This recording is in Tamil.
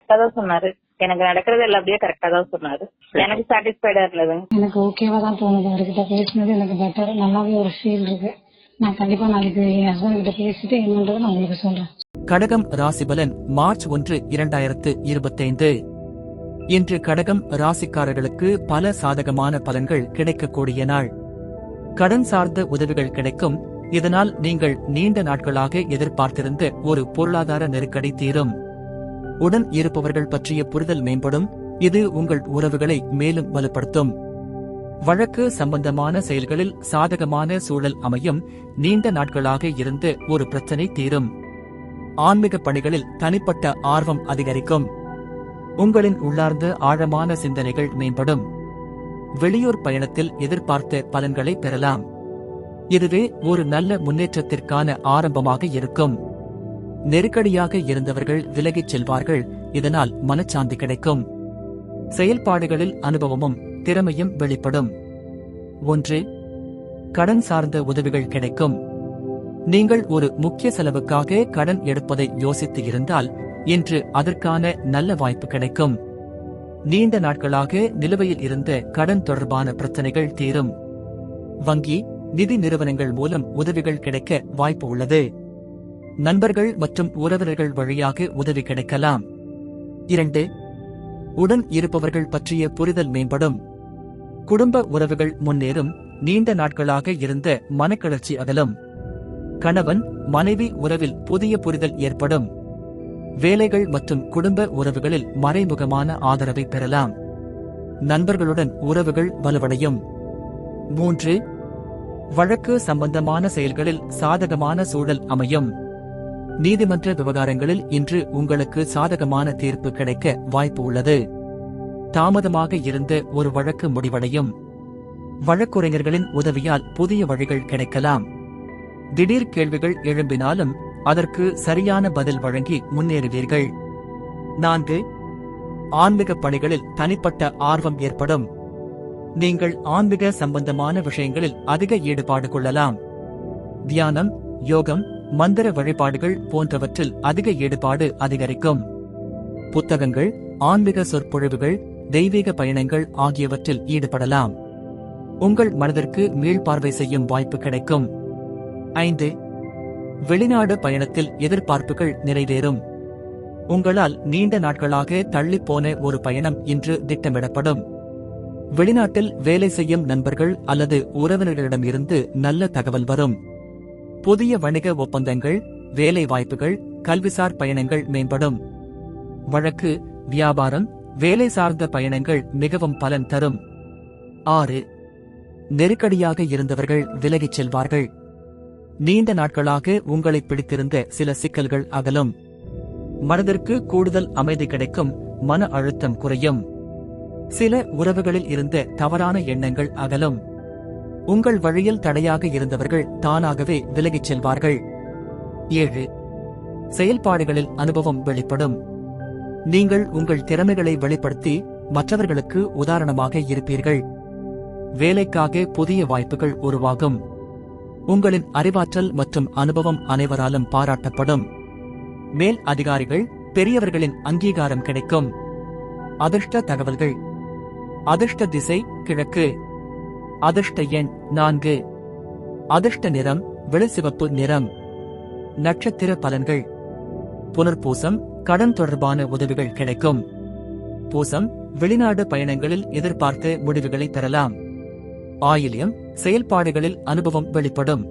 கரெக்டா தான் சொன்னாரு. எனக்கு நடக்கிறது எல்லாம் அப்படியே கரெக்டா தான் சொன்னாரு. எனக்கு சாட்டிஸ்ஃபைடா இருந்ததுங்க. எனக்கு ஓகேவா தான் தோணுது. அவர்கிட்ட பேசினது எனக்கு பெட்டர், நல்லாவே ஒரு ஃபீல் இருக்கு. நான் கண்டிப்பா நாளைக்கு என் ஹஸ்பண்ட் கிட்ட பேசிட்டு என்னன்றதை நான் உங்களுக்கு சொல்றேன். கடகம் ராசிபலன் மார்ச் 1, 2025. இன்று கடகம் ராசிக்காரர்களுக்கு பல சாதகமான பலன்கள் கிடைக்கக்கூடிய நாள். கடன் சார்ந்த உதவிகள் கிடைக்கும். இதனால் நீங்கள் நீண்ட நாட்களாக எதிர்பார்த்திருந்த ஒரு பொருளாதார நெருக்கடி தீரும். உடன் இருப்பவர்கள் பற்றிய புரிதல் மேம்படும். இது உங்கள் உறவுகளை மேலும் வலுப்படுத்தும். வழக்கு சம்பந்தமான செயல்களில் சாதகமான சூழல் அமையும். நீண்ட நாட்களாக இருந்த ஒரு பிரச்சனை தீரும். ஆன்மீக பணிகளில் தனிப்பட்ட ஆர்வம் அதிகரிக்கும். உங்களின் உள்ளார்ந்த ஆழமான சிந்தனைகள் மேம்படும். வெளியூர் பயணத்தில் எதிர்பார்த்த பலன்களை பெறலாம். இதுவே ஒரு நல்ல முன்னேற்றத்திற்கான ஆரம்பமாக இருக்கும். நெருக்கடியாக இருந்தவர்கள் விலகிச் செல்வார்கள். இதனால் மனச்சாந்தி கிடைக்கும். செயல்பாடுகளில் அனுபவமும் திறமையும் வெளிப்படும். 1. கடன் சார்ந்த உதவிகள் கிடைக்கும். நீங்கள் ஒரு முக்கிய செலவுக்காக கடன் எடுப்பதை யோசித்து இருந்தால் இன்று அதற்கான நல்ல வாய்ப்பு கிடைக்கும். நீண்ட நாட்களாக நிலுவையில் இருந்த கடன் தொடர்பான பிரச்சனைகள் தீரும். வங்கி, நிதி நிறுவனங்கள் மூலம் உதவிகள் கிடைக்க வாய்ப்பு உள்ளது. நண்பர்கள் மற்றும் உறவினர்கள் வழியாக உதவி கிடைக்கலாம். 2. உடன் இருப்பவர்கள் பற்றிய புரிதல் மேம்படும். குடும்ப உறவுகள் முன்னேறும். நீண்ட நாட்களாக இருந்த மனக்கிளர்ச்சி அகலும். கணவன் மனைவி உறவில் புதிய புரிதல் ஏற்படும். வேலைகள் மற்றும் குடும்ப உறவுகளில் மறைமுகமான ஆதரவை பெறலாம். நண்பர்களுடன் உறவுகள் வலுவடையும். 3. வழக்கு சம்பந்தமான செயல்களில் சாதகமான சூழல் அமையும். நீதிமன்ற விவகாரங்களில் இன்று உங்களுக்கு சாதகமான தீர்ப்பு கிடைக்க வாய்ப்பு உள்ளது. தாமதமாக இருந்த ஒரு வழக்கு முடிவடையும். வழக்குரைஞர்களின் உதவியால் புதிய வழிகள் கிடைக்கலாம். திடீர் கேள்விகள் எழும்பினாலும் அதற்கு சரியான பதில் வழங்கி முன்னேறுவீர்கள். 4. ஆன்மீக பணிகளில் தனிப்பட்ட ஆர்வம் ஏற்படும். நீங்கள் ஆன்மீக சம்பந்தமான விஷயங்களில் அதிக ஈடுபாடு கொள்ளலாம். தியானம், யோகம், மந்திர வழிபாடுகள் போன்றவற்றில் அதிக ஈடுபாடு அதிகரிக்கும். புத்தகங்கள், ஆன்மீக சொற்பொழிவுகள், தெய்வீக பயணங்கள் ஆகியவற்றில் ஈடுபடலாம். உங்கள் மனதிற்கு மீள்பார்வை செய்யும் வாய்ப்பு கிடைக்கும். 5. வெளிநாடு பயணத்தில் எதிர்பார்ப்புகள் நிறைவேறும். உங்களால் நீண்ட நாட்களாக தள்ளிப்போன ஒரு பயணம் இன்று திட்டமிடப்படும். வெளிநாட்டில் வேலை செய்யும் நண்பர்கள் அல்லது உறவினர்களிடமிருந்து நல்ல தகவல் வரும். புதிய வணிக ஒப்பந்தங்கள், வேலை வாய்ப்புகள், கல்விசார் பயணங்கள் மேம்படும். வழக்கு, வியாபாரம், வேலை சார்ந்த பயணங்கள் மிகவும் பலன் தரும். 6. நெருக்கடியாக இருந்தவர்கள் விலகிச் செல்வார்கள். நீண்ட நாட்களாக உங்களை பிடித்திருந்த சில சிக்கல்கள் அகலும். மனதிற்கு கூடுதல் அமைதி கிடைக்கும். மன அழுத்தம் குறையும். சில உறவுகளில் இருந்த தவறான எண்ணங்கள் அகலும். உங்கள் வழியில் தடையாக இருந்தவர்கள் தானாகவே விலகிச் செல்வார்கள். 7. செயல்பாடுகளில் அனுபவம் வெளிப்படும். நீங்கள் உங்கள் திறமைகளை வெளிப்படுத்தி மற்றவர்களுக்கு உதாரணமாக இருப்பீர்கள். வேலைக்காக புதிய வாய்ப்புகள் உருவாகும். உங்களின் அறிவாற்றல் மற்றும் அனுபவம் அனைவராலும் பாராட்டப்படும். மேல் அதிகாரிகள், பெரியவர்களின் அங்கீகாரம் கிடைக்கும். அதிர்ஷ்ட தகவல்கள். அதிர்ஷ்ட திசை கிழக்கு. அதிர்ஷ்ட எண் 4. அதிர்ஷ்ட நிறம் வெளிசிவப்பு நிறம். நட்சத்திர பலன்கள். புனர்பூசம், கடன் தொடர்பான உதவிகள் கிடைக்கும். பூசம், வெளிநாடு பயணங்களில் எதிர்பார்த்த முடிவுகளை பெறலாம். ஆயில்யம், செயல்பாடுகளில் அனுபவம் வெளிப்படும்.